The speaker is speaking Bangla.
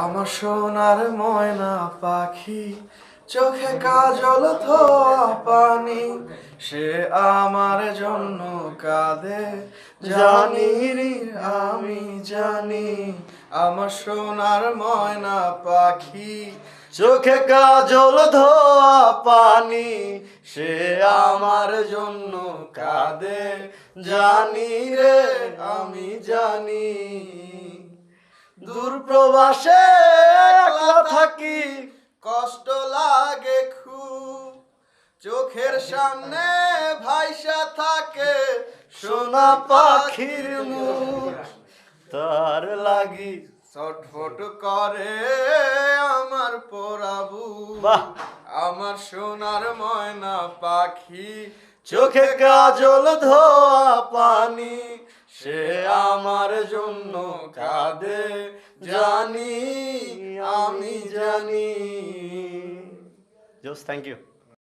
আমার সোনার ময়না পাখি, চোখে কাজল ধোয়া পানি, সে আমার জন্য কাঁদে জানি রে আমি জানি। আমার সোনার ময়না পাখি, চোখে কাজল ধোয়া পানি, সে আমার জন্য কাঁদে জানি রে আমি জানি। দূর প্রবাসে একলা থাকি, কষ্ট লাগে খুব, চোখের সামনে ভাইসা থাকে সোনা পাখির মুখ। তার লাগি ছটফট করে আমার পোড়াবু, আমার সোনার ময়না পাখি, চোখে কাজল ধোয়া পানি, সে আমার জন্য কাঁদে জানি আমি জানি। জোস, থ্যাংক ইউ।